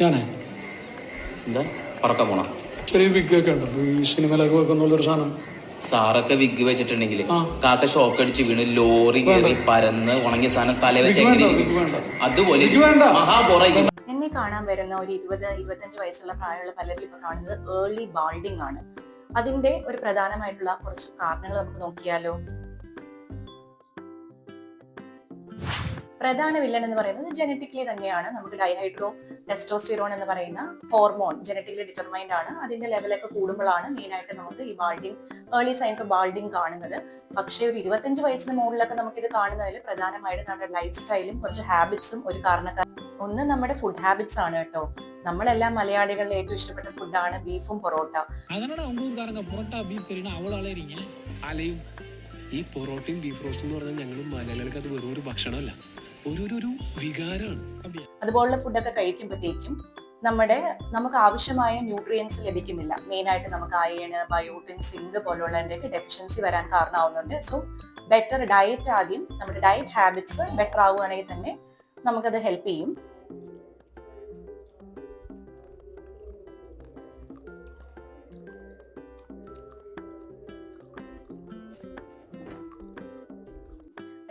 ഞാനേ എന്താ പറക്കാൻ പോണ ചെറിയ വിഗ്ഗൊക്കെ ഉണ്ടല്ലോ ഈ സിനിമയിലൊക്കെ വെക്കുന്നുള്ളൊരു സാധനം. സാറൊക്കെ വിഗ് വെച്ചിട്ടുണ്ടെങ്കിൽ കാക്ക ഷോക്ക് അടിച്ച് വീണ് ലോറി കയറി പരന്ന് ഉണങ്ങിയ സാധനം തല വെച്ച് അതുപോലെ എന്നെ കാണാൻ വരുന്ന ഒരു 20-25 വയസ്സുള്ള പ്രായമുള്ള പലരും ഇപ്പൊ കാണുന്നത് ഏർലി ബാൾഡിംഗ് ആണ്. അതിന്റെ ഒരു പ്രധാനമായിട്ടുള്ള കുറച്ച് കാരണങ്ങൾ നമുക്ക് നോക്കിയാലോ. പ്രധാന വില്ലൻ എന്ന് പറയുന്നത് ജനറ്റിക്കലി തന്നെയാണ്. നമുക്ക് ഡൈഹൈഡ്രോ ടെസ്റ്റോസ്റ്റിറോൺ എന്ന് പറയുന്ന ഹോർമോൺ ജനറ്റിക്കലി ഡിറ്റർമൈൻഡ് ആണ്. അതിന്റെ ലെവലൊക്കെ കൂടുമ്പോഴാണ് മെയിൻ ആയിട്ട് നമുക്ക് ഈ ബാൾഡിംഗ്, ഏർലി സൈൻസ് ഓഫ് ബാൾഡിംഗ് കാണുന്നത്. പക്ഷേ ഒരു 25 വയസ്സിന് മുകളിലൊക്കെ നമുക്ക് ഇത് കാണുന്നതിൽ പ്രധാനമായിട്ട് നമ്മുടെ ലൈഫ് സ്റ്റൈലും കുറച്ച് ഹാബിറ്റ്സും ഒരു കാരണക്കാർ. ഒന്ന് നമ്മുടെ ഫുഡ് ഹാബിറ്റ്സ് ആണ് കേട്ടോ. നമ്മളെല്ലാം മലയാളികളുടെ ഏറ്റവും ഇഷ്ടപ്പെട്ട ഫുഡാണ് ബീഫും പൊറോട്ട. ഈ പൊറോട്ടയും ബീഫ് റോസ്റ്റും എന്ന് പറഞ്ഞാൽ ഞങ്ങൾ മലയാളികൾക്ക് അത് വെറും ഒരു ഭക്ഷണമല്ല, ഒരു വികാരമാണ്. അതുപോലുള്ള ഫുഡൊക്കെ കഴിക്കുമ്പോഴത്തേക്കും നമുക്ക് ആവശ്യമായ ന്യൂട്രിയൻസ് ലഭിക്കുന്നില്ല. മെയിൻ ആയിട്ട് നമുക്ക് അയൺ, ബയോട്ടിൻ, സിങ്ക് പോലുള്ളതിന്റെ ഡെഫിഷ്യൻസി വരാൻ കാരണമാവുന്നുണ്ട്. സോ ബെറ്റർ ഡയറ്റ്, ആദ്യം നമ്മുടെ ഡയറ്റ് ഹാബിറ്റ്സ് ബെറ്റർ ആവുകയാണെങ്കിൽ തന്നെ നമുക്കത് ഹെൽപ്പ് ചെയ്യും.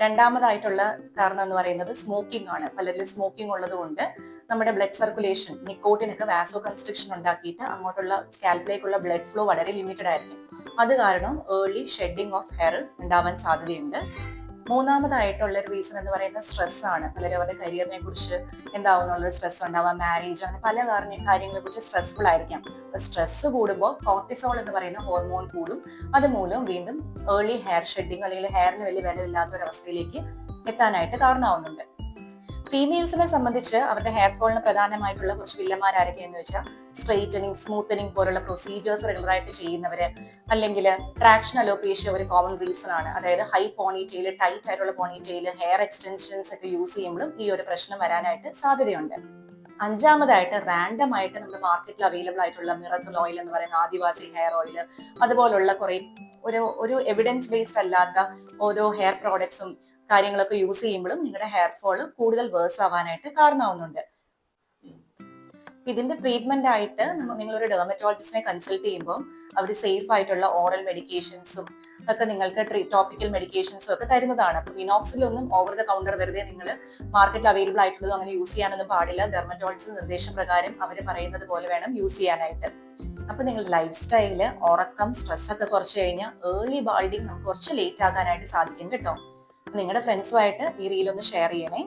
രണ്ടാമതായിട്ടുള്ള കാരണം എന്ന് പറയുന്നത് സ്മോക്കിംഗ് ആണ്. പലരിലും സ്മോക്കിംഗ് ഉള്ളത് കൊണ്ട് നമ്മുടെ ബ്ലഡ് സർക്കുലേഷൻ, നിക്കോട്ടിനൊക്കെ വാസോ കൺസ്ട്രിക്ഷൻ ഉണ്ടാക്കിയിട്ട് അങ്ങോട്ടുള്ള സ്കാൽപ്പിലേക്കുള്ള ബ്ലഡ് ഫ്ലോ വളരെ ലിമിറ്റഡ് ആയിരിക്കും. അത് കാരണം ഏർലി ഷെഡിങ് ഓഫ് ഹെയർ ഉണ്ടാവാൻ സാധ്യതയുണ്ട്. മൂന്നാമതായിട്ടുള്ള ഒരു റീസൺ എന്ന് പറയുന്നത് സ്ട്രെസ് ആണ്. പലരും അവരുടെ കരിയറിനെ കുറിച്ച് എന്താവുന്നുള്ള സ്ട്രെസ് ഉണ്ടാവാം, മാരേജ്, അങ്ങനെ പല കാര്യങ്ങളെ കുറിച്ച് സ്ട്രെസ്ഫുൾ ആയിരിക്കാം. സ്ട്രെസ് കൂടുമ്പോൾ കോർട്ടിസോൾ എന്ന് പറയുന്ന ഹോർമോൺ കൂടും. അതുമൂലം വീണ്ടും ഏർലി ഹെയർ ഷെഡിങ് അല്ലെങ്കിൽ ഹെയറിന് വലിയ വിലയില്ലാത്ത ഒരു അവസ്ഥയിലേക്ക് എത്താനായിട്ട് കാരണമാവുന്നുണ്ട്. ഫീമെയിൽസിനെ സംബന്ധിച്ച് അവരുടെ ഹെയർ ഫോളിന് പ്രധാനമായിട്ടുള്ള കുറച്ച് വില്ലന്മാരാരൊക്കെയെന്ന് വെച്ചാൽ സ്ട്രെയിറ്റനിങ്, സ്മൂത്തനിങ് പോലുള്ള പ്രൊസീജിയേഴ്സ് റെഗുലർ ആയിട്ട് ചെയ്യുന്നവര്, അല്ലെങ്കിൽ ട്രാക്ഷൻ അലോപേഷ്യ ഒരു കോമൺ റീസൺ ആണ്. അതായത് ഹൈ പോണിറ്റെയിൽ, ടൈറ്റ് ആയിട്ടുള്ള പോണിറ്റെയിൽ, ഹെയർ എക്സ്റ്റൻഷൻസ് ഒക്കെ യൂസ് ചെയ്യുമ്പോഴും ഈ ഒരു പ്രശ്നം വരാനായിട്ട് സാധ്യതയുണ്ട്. അഞ്ചാമതായിട്ട് റാൻഡം ആയിട്ട് നമ്മുടെ മാർക്കറ്റിൽ അവൈലബിൾ ആയിട്ടുള്ള മിറക്കിൾ ഓയിൽ എന്ന് പറയുന്ന ആദിവാസി ഹെയർ ഓയിൽ, അതുപോലുള്ള കുറെ ഒരു എവിഡൻസ് ബേസ്ഡ് അല്ലാത്ത ഓരോ ഹെയർ പ്രോഡക്ട്സും കാര്യങ്ങളൊക്കെ യൂസ് ചെയ്യുമ്പോഴും നിങ്ങളുടെ ഹെയർ ഫോൾ കൂടുതൽ വേഴ്സ് ആവാനായിട്ട് കാരണമാവുന്നുണ്ട്. ഇതിന്റെ ട്രീറ്റ്മെന്റ് ആയിട്ട് നിങ്ങളൊരു ഡെർമറ്റോളജിസ്റ്റിനെ കൺസൾട്ട് ചെയ്യുമ്പോൾ അവർ സേഫ് ആയിട്ടുള്ള ഓറൽ മെഡിക്കേഷൻസും ഒക്കെ നിങ്ങൾക്ക് ടോപ്പിക്കൽ മെഡിക്കേഷൻസും ഒക്കെ തരുന്നതാണ്. അപ്പൊ വിനോക്സിലൊന്നും ഓവർ ദ കൗണ്ടർ വെറുതെ നിങ്ങൾ മാർക്കറ്റിൽ അവൈലബിൾ ആയിട്ടുള്ളതും അങ്ങനെ യൂസ് ചെയ്യാനൊന്നും പാടില്ല. ഡെർമറ്റോളജിസ്റ്റ് നിർദ്ദേശപ്രകാരം അവർ പറയുന്നത് പോലെ വേണം യൂസ് ചെയ്യാനായിട്ട്. അപ്പൊ നിങ്ങൾ ലൈഫ് സ്റ്റൈലില് ഉറക്കം, സ്ട്രെസ് ഒക്കെ കുറച്ച് കഴിഞ്ഞാൽ ഏർലി ബാൾഡിങ് നമുക്ക് കുറച്ച് ലേറ്റ് ആക്കാനായിട്ട് സാധിക്കും കേട്ടോ. നിങ്ങളുടെ ഫ്രണ്ട്സുമായിട്ട് ഈ റീൽ ഒന്ന് ഷെയർ ചെയ്യണേ.